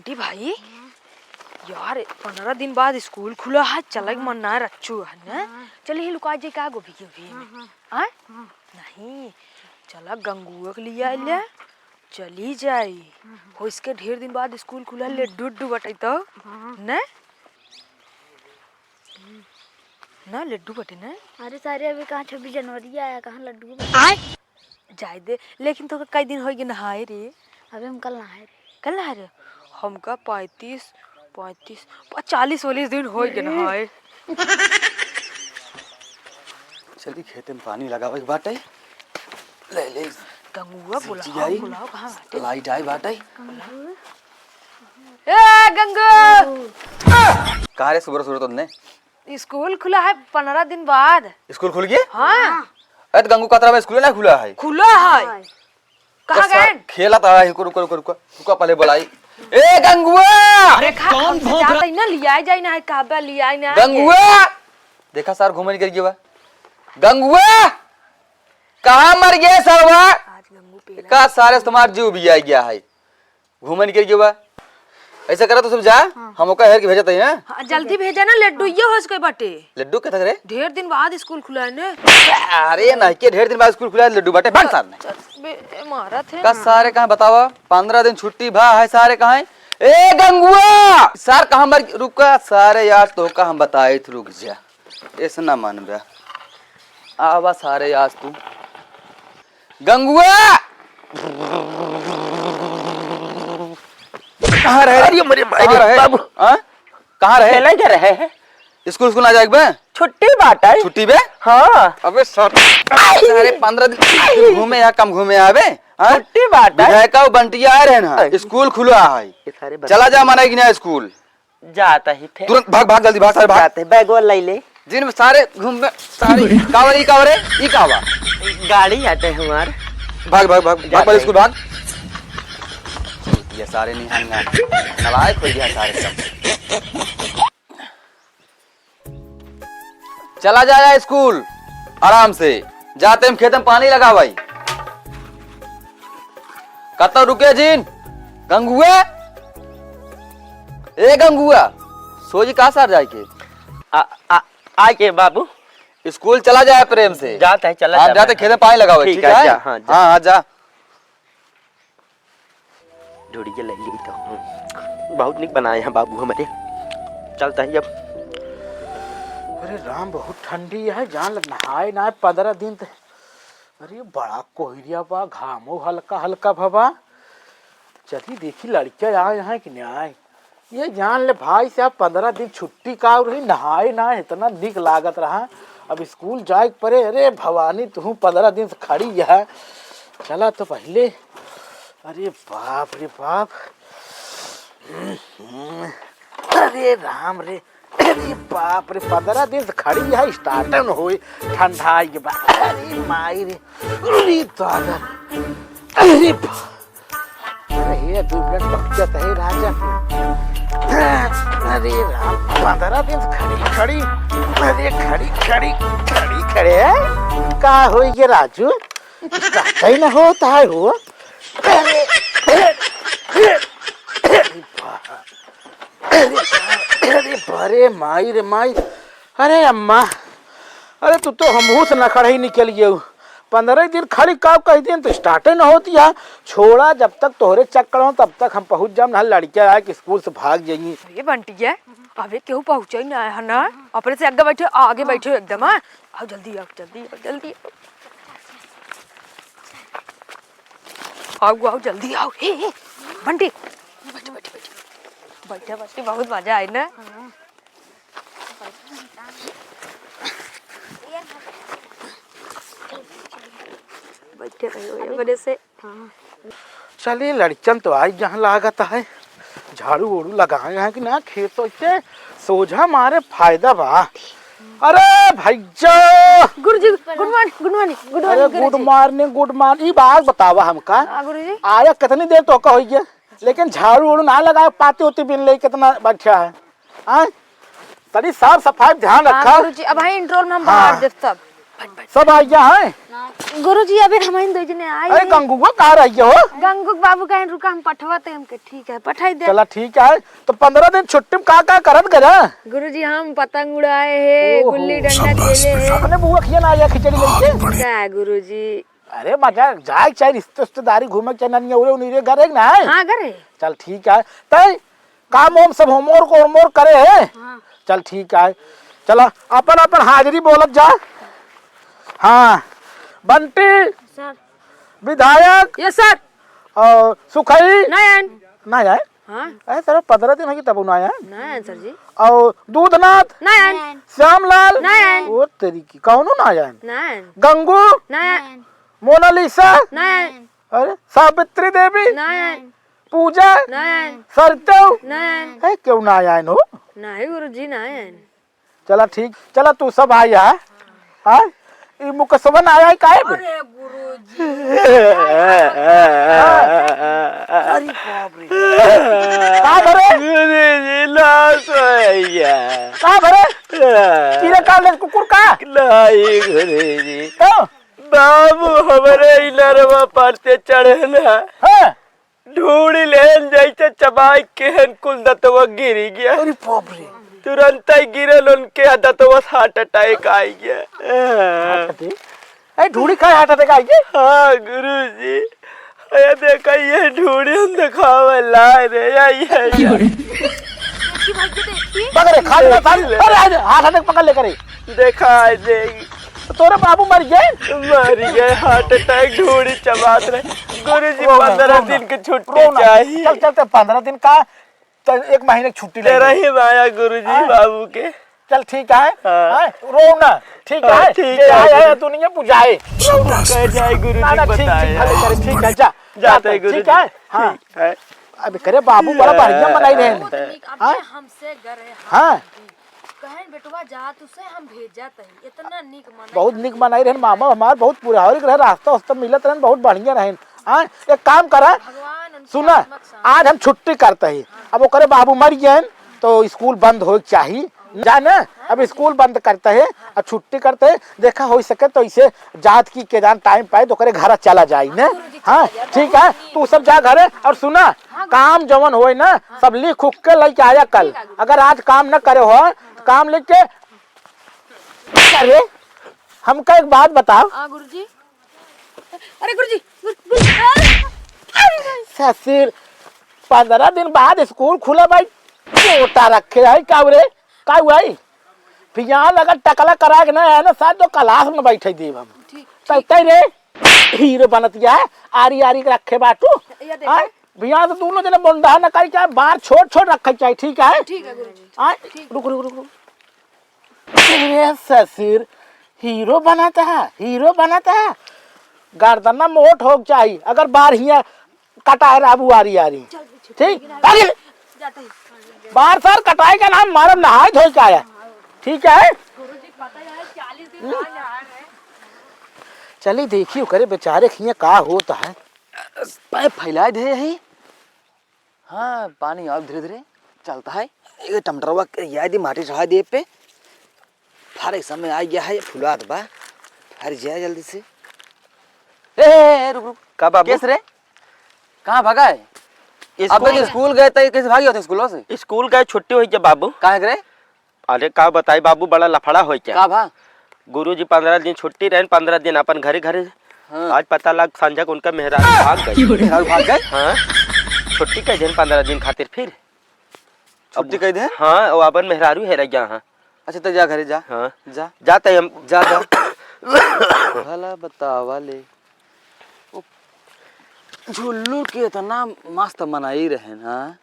बंटी भाई यार 15 दिन बाद स्कूल खुला है, चल मन ना रच्चू है ना। चलिए लुका जे का गोभी की में आ नहीं चला गंगुआ के लिए ले चली जाई हो। इसके ढेर दिन बाद स्कूल खुला लड्डू उड्डू बटे तो ना ना लड्डू बटे ना। अरे सारे अभी कहाँ 26 जनवरी आया, कहाँ लड्डू जाए दे। लेकिन तो कई दिन हो गए नहाए रे। अबे हम कल नहाए रे। कल नहाए रे हमका 40 दिन हो गए नहाए। चली खेते में पानी लगावे बाटे ले ले गंगुआ बुलाओ कहाँ बाटे। लाइट आई बाटे ए गंगू कहाँ रे सुबह तो ने स्कूल खुला है 15 दिन बाद। स्कूल खुल गया? हाँ अरे गंगू कतरा में स्कूल ना खुला है। खुला है कहाँ गए? खेला था रुको पहले बुलाई। ए गंगुआ अरे कौन जाता है ना लिया जाए ना है काबा लिया ना गंगुआ देखा सर घूमने कर गया गंगुआ कहाँ मर गया सरवा आज गंगू पे का सारे तुम्हार जीव भी आ गया है घूमने कर गया ऐसा करा तो सब जा हम ओका हेर के भेजत है ना। हाँ, जल्दी भेजा ना लड्डू ये हो सके बाटे। लड्डू के तक रे ढेर दिन बाद स्कूल खुला है ना। अरे नहीं के ढेर दिन बाद स्कूल खुला है लड्डू बाटे बंद सार ने मारा थे का सारे कहां बतावा 15 दिन छुट्टी भा है सारे कहां है। ए गंगुआ सर कहां मर रुका सारे यार तो का हम बताए थे रुक जा ऐसा ना मान बे आवा सारे आज तू गंगुआ कहां रहे? अरे मेरे बाबू कहां रहे? खेला जा रहे हैं स्कूल ना जाएगा बे छुट्टी बाटा है। छुट्टी बे हाँ अबे सारे 15 दिन घूमे या कम घूमे आवे छुट्टी बाटा है। का बंटिया आ रहे ना स्कूल खुला है चला जा माना कि ना स्कूल जाता ही थे तुरंत भाग जल्दी भाग सारे भाग जाते बैग वाला ले ले जिन सारे घूम सारे कावरे ई कावा गाड़ी आते हैं हमारे भाग स्कूल भाग ये सारे नहीं हंगा नलायक हो गया सारे सब चला जाया स्कूल आराम से जाते हम खेत में पानी लगा भाई कत रुके जिन गंगुआ ए गंगुआ सोजी कहा सार जाए के आके बाबू स्कूल चला जाए प्रेम से जाता है चला जाते खेत में पानी लगा हुआ ठीक है हाँ जा ढूंढी के ले ली तो बहुत निक बनाए हैं बाबू हमारे चलता है अब। अरे राम बहुत ठंडी है जान लग नहाए ना 15 दिन ते। अरे बड़ा कोहरिया बा घामो हल्का हल्का भबा चली देखी लड़कियां आए यहाँ कि नहीं आए ये जान ले भाई साहब 15 दिन छुट्टी का रही नहाए ना इतना निक लागत रहा। अब स्कूल जाए परे अरे भवानी तू 15 दिन से खड़ी है चला तो पहले। अरे बाप रे बाप अरे राम रे अरे बाप रे 15 दिन से खड़ी है स्टार्टर न हो ठंडा के बाद अरे माई रे अरे दादा अरे अरे 2 मिनट बकचत है राजा अरे राम 15 दिन से खड़ी अरे खड़ी का हो ये राजू स्टार्टर न होता है हो अरे अरे माई रे माई अरे अम्मा अरे तू तो हमहू से न खड़े ही निकल गए 15 दिन खड़ी काब कह दिन तो स्टार्टे न होती है छोड़ा जब तक तोहरे चक्कर हो तब तक हम पहुंच जाम ना लड़कियां आए कि स्कूल से भाग जाएंगी। ये बंटी है अबे क्यों पहुंचे ना है ना अपने से आगे बैठे एकदम। आओ जल्दी आओ जल्दी आओ। हे बंटी बैठे बहुत मजा आए ना। बैठे रहो बड़े से। चलिए लड़कियां तो आई जहाँ लागत है झाड़ू ओड़ू लगाए हैं कि ना खेतों से सोझा मारे फायदा बा। अरे भैया गुरुजी गुड मॉर्निंग ये बात बतावा हमका गुरुजी आया कितनी देर तो का हो गया लेकिन झाड़ू ओड़ू ना लगाए पाते होते बिन ले कितना अच्छा है तरी साफ सफाई ध्यान रखा। गुरुजी अब भाई इंट्रोल में हम बाहर देख सब सब आ गया है। गुरुजी अभी हमारे दो जने आई अरे गंगुआ कहाँ रही हो? गंगू बाबू कहीं रुका हम पठवाते हमके ठीक है पठाई दे। चला ठीक है, तो 15 दिन छुट्टी में का करत गया? गुरुजी हम पतंग उड़ाए है, गुल्ली डंडा खेले है। अपने बुआ खिया ना आया खिचड़ी लेके? क्या है गुरुजी? अरे मजा जाए चाहे रिश्तेदारी घूमे चाहे नहीं उरे उन्हीं घर एक ना है। हाँ करे। चल ठीक है, तय काम ओम सब होमवर्क करे है। चल ठीक है, चला अपन अपन हाजिरी बोलत जा। हाँ बंटी सर विधायक यस सर। और सुखई नयन। ना आए? हाँ अरे सर 15 दिन होगी तब ना आया। नयन सर जी। और दूधनाथ नयन। श्यामलाल नयन। वो तेरी की कौनो ना आया? नयन। गंगू नयन। मोनालिसा नयन। अरे सावित्री देवी नयन। पूजा नयन। सरदेव नयन। है क्यों ना आया नो? नहीं गुरुजी नयन। चला ठीक, चला तू सब आया है। हाँ ये मुकसबन आया है काहे पे? अरे गुरुजी। कहाँ भरे? गुरुजी लाश होइया कहाँ भरे? कीड़े काले कुकुर का? नहीं गुरुजी, क्यों? बाबू हमारे इनरवा पड़ते चढ़े ना, हाँ? ढूंढी लेन जैसे चबाई केहन कुल दतवा गिरी गया। अरे बाप रे। तुरंत ही गिरल उनके दतवा हार्ट अटैक आई गया। ए ढूंढी खाए हार्ट अटैक आई गई? हाँ गुरुजी, ये देखा ये ढूंढी हम दिखावे ला रे ये पकड़े खा ले अरे हार्ट अटैक पकड़ ले करे। देखा देगी तोरे बाबू मर गए? मर गए हार्ट अटैक, ढूंढी चबात रहे। गुरुजी 15 दिन की छुट्टी चाहिए। चल चल 15 दिन का, चल 1 महीने की छुट्टी ले तेरा ही माया गुरुजी बाबू के। चल ठीक है। हाँ। रो ना, ठीक हाँ, है, ठीक ये है। आया दुनिया बुझाए। कह जाए गुरुजी बताए। ठीक है जा जाते गुरुजी। ठीक है। हाँ ठीक है। अबे करे बाबू बड़ा बढ़िया मनाई रहे हैं। हाँ? हमसे गरे हाँ कहन बेटवा जा तुसे हम भेजत है इतना निक मन। बहुत निक मनाई रहे मामा हमार, बहुत पूरा और रहे, रास्ता वास्ता मिलत रहे, बहुत बढ़िया रहे। हाँ एक काम करा, भगवान सुना आज हम छुट्टी करते हैं। अब वो करे बाबू मर गए तो स्कूल बंद हो चाहिए जाना। अब स्कूल बंद करते हैं और छुट्टी करते हैं, देखा हो सके तो इसे जात की के जान टाइम पाए तो करे घर चला जाए ना। हाँ ठीक है, तू सब जा घरे। और सुना काम जवन होए ना सब लिख उख के लेके आया कल। अगर आज काम न करे हो काम लिख के अरे हमका एक बात बताओ। गुरुजी। अरे गुरुजी ससुर 15 दिन बाद स्कूल खुला भाई, छोटा रखे है का रे का हुआ है? फिर यहाँ लगा टकला करा के ना है ना साथ तो क्लास में बैठे दी हम तय रे हीरो बनत गया है। आरी आरी रखे बाटू भैया तो दोनों जने बंदा न करी चाहे बाहर छोट छोट रखे चाहिए। ठीक है ठीक है गुरुजी। रुक रुक रुक रुक। अरे ससुर हीरो बनाता है, हीरो बनाता है। गर्दन मोट हो चाहिए, अगर बाहर हिया कटा है राबू आरी आरी ठीक बाहर सर कटाई का नाम मारम नहाय धोई का आया। ठीक है चलिए देखियो करे बेचारे खिया का होता है। पाइप फैलाए दे यही। हाँ पानी अब धीरे धीरे चलता है। ये टमाटरवा याद माटी चढ़ा दे पे फारे समय आ गया है, फुला बा हर जाए जल्दी से। ए रुक रुक का बाबू कैसे रे कहाँ भागा है? अब तक स्कूल गए थे, कैसे भागी होते स्कूलों से? स्कूल गए छुट्टी हुई क्या बाबू? कहाँ करे? अरे का बताई बाबू, बड़ा लफड़ा हो क्या। कहाँ भाग? गुरुजी 15 दिन छुट्टी रहे, 15 दिन अपन घरे घरे। हाँ। आज पता लग संजय उनका मेहरारू भाग गई। भाग गए? हाँ छुट्टी कह दिन 15 दिन खातिर फिर छुट्टी कह दे। हाँ और अपन मेहरारू है रह हाँ। अच्छा तो जा घरे जा। हाँ जा जाते हम जा जा भला बतावा ले झुल्लू के इतना मस्त मनाई रहे ना,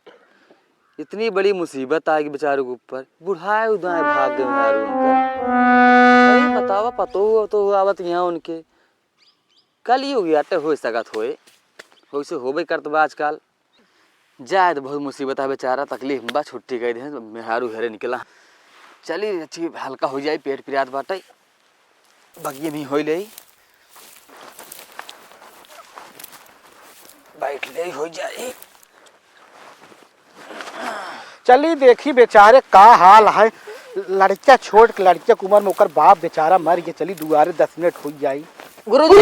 इतनी बड़ी मुसीबत आएगी बेचारों के ऊपर। बुढ़ाए उदाए भाग गए यार उनका। बतावा पतो हो तो आवत यहाँ उनके कल ही हो गया हो सकत हो से होबे करत बा आजकल। जाए तो बहुत मुसीबत है बेचारा, तकलीफ बा। छुट्टी कह दे मेहारू घरे निकला। चली अच्छी हल्का हो जाए, पेट पिरात बाटे बगिए भी हो ले बैठ ले हो जाए। चलिए देखी बेचारे का हाल है। लड़का छोड़ के लड़का के उम्र में ओकर बाप बेचारा मर गया, चली दुआरे 10 मिनट हो जाई। गुरुजी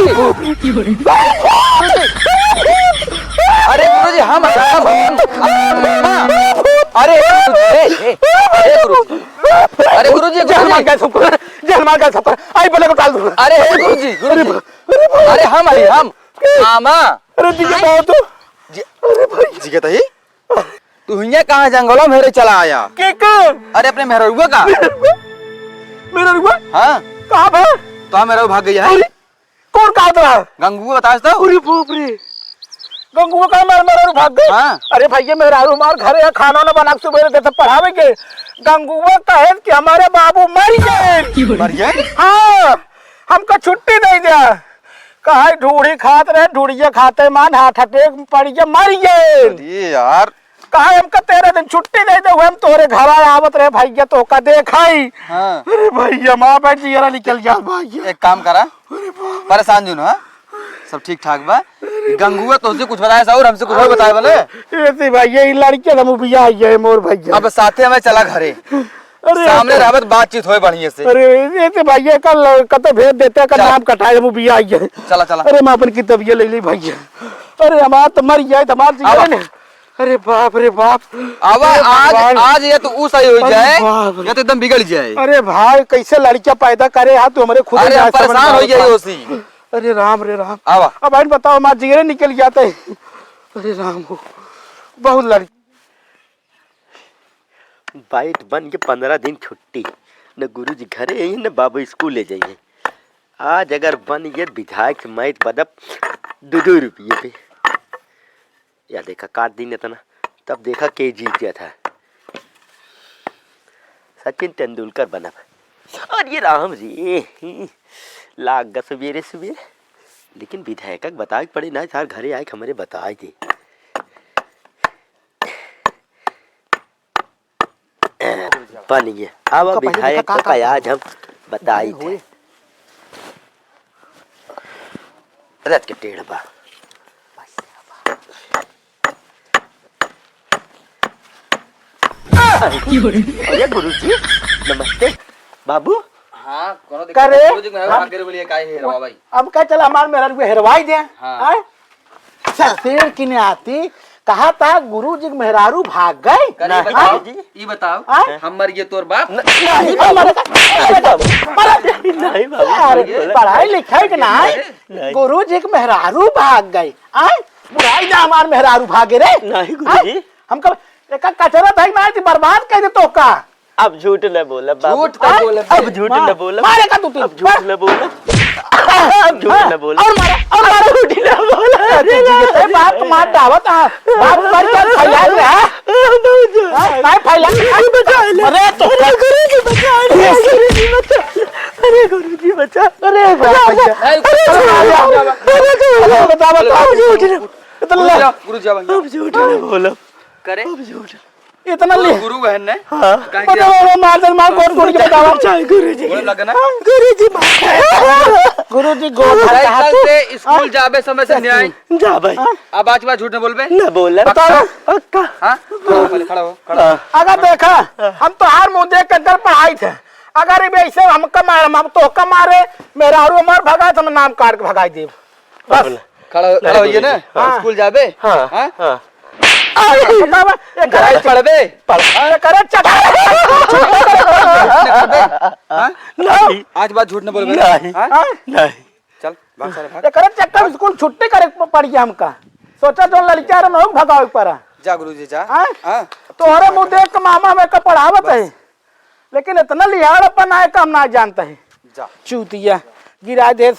अरे गुरुजी हम अरे गुरुजी अरे गुरुजी जलमा का सफर आई बोले को टाल दो। अरे गुरुजी अरे हम मामा अरे दिखे तो तू जी कहता ही तू हिया कहाँ जंगलों में चला आया? के कर अरे अपने मेहरुआ का मेरा रुआ हाँ कहां बा? तो मेरा भाग गया है। कौन कहा था? गंगू बता तो अरे बाप रे गंगू का मेरा भाग गए। हाँ। अरे भैया मेरा मार घरे है, खाना ना बना के सुबह देते पढ़ावे के। गंगुआ कहे कि हमारे बाबू मर गए। मर गए? हाँ हमको छुट्टी नहीं दिया, कहा ढूढ़ी खाते रहे, ढूढ़िया खाते मान हाथ अटैक पड़ गया मर गए। अरे यार कहा हमको 13 दिन छुट्टी नहीं दे, हम तोरे घर आवत रहे भैया तो का देखाई। हाँ। अरे भैया माँ बैठ जिया निकल जा भैया। एक काम करा परेशान जो ना सब ठीक ठाक बा। गंगुआ तुझसे कुछ बताया और हमसे कुछ और बताया बोले ऐसे भैया ये लड़के हम बिया है मोर भैया। अब साथे हमें चला घरे अरे सामने रहबत बातचीत होए बढ़िया से। अरे ऐसे भैया कल कते भेज देते का नाम कटाए हम बिया है। चला चला अरे मैं अपन की तबियत ले ली भैया। अरे हमार तो मर जाए हमार जीवन है। अरे बाप रे बाप अब आज या तो ऊ सही हो जाए बाप रे। या तो एकदम बिगड़ जाए। अरे भाई कैसे लड़किया पैदा करे हाथ तो हमारे खुद अरे हम परेशान हो जाए उसी। अरे राम रे राम आवा अब भाई बताओ हमारे जीरे निकल जाते है। अरे राम हो बहुत लड़की बाइट बन के 15 दिन छुट्टी, न गुरुजी घरे आई न बाबू स्कूल ले जाइए। आज अगर बन गए विधायक से मैच बदब 2 रुपये पे, या देखा काट दिन इतना, तब देखा के जीत गया था, सचिन तेंदुलकर बना। और ये राम जी लाग गा सवेरे सवेरे, लेकिन विधायक बता पड़े ना सार घरे आए हमारे बताए थे। बन गया अब विधायक का आज हम बताई थे। रथ के टेढ़ बा अरे गुरुजी नमस्ते बाबू। हाँ कोनो दिक्कत करे? गुरुजी मैं भाग करे बोलिए काहे है रवा भाई। अब क्या चला हमारे मेरा रुपये हेरवाई दे। हाँ। शेर की ने आती कहा था गुरु जी मेहरारू भाग गए। करे बताओ जी ये बताओ हम मर गए तोर बाप नहीं बाबू पढ़ाई लिखाई के ना गुरु जी के मेहरारू भाग गए। आए बुराई ना हमारे मेहरारू भागे रे। नहीं गुरुजी हमको एक कचरा था ना बर्बाद कर दे तो का। अब झूठ न बोला बाबू, झूठ का बोले अब झूठ न बोला, मारे का तू अब झूठ न बोला, अब झूठ न बोला और झूठ न बोला। अरे जी बात मार दावत है बाप पर क्या फैला रहा है काय फैला अरे तो गुरुजी बचा गुरुजी बचा अरे गुरुजी बचा अरे बताओ गुरुजी अब झूठ न बोला करे इतना ले गुरु बहन ने मार कौन के बताओ गुरुजी बोले लगना गुरुजी गोद कल से स्कूल जाबे समय से न्याय जा भाई अब आज बात झूठ न बोलबे न बोला बताओ। हां पहले खड़ा हो खड़ा हो। अगर देखा हम तो हर मुंह देख कर पढ़ाई थे, अगर ऐसे हमका मारे हम तो का मारे मेरा और मार भगा तो नाम काट के भगाई दे बस। खड़ा होइए ना स्कूल जाबे। हां हां हां कराई पढ़बे करे नहीं आज बात झूठ न बोलबे नहीं चल भाग सारे भाग करे चक्कर स्कूल छुट्टी करे पड़ गया हमका सोचा तो लड़किया रे लोग भगावे पड़ा। जा गुरुजी जा। हां तोहरे मुंह देख के मामा में का पढ़ावत है, लेकिन इतना लिहाड़पन आए का हम ना जानते हैं। जा चूतिया गिरा दे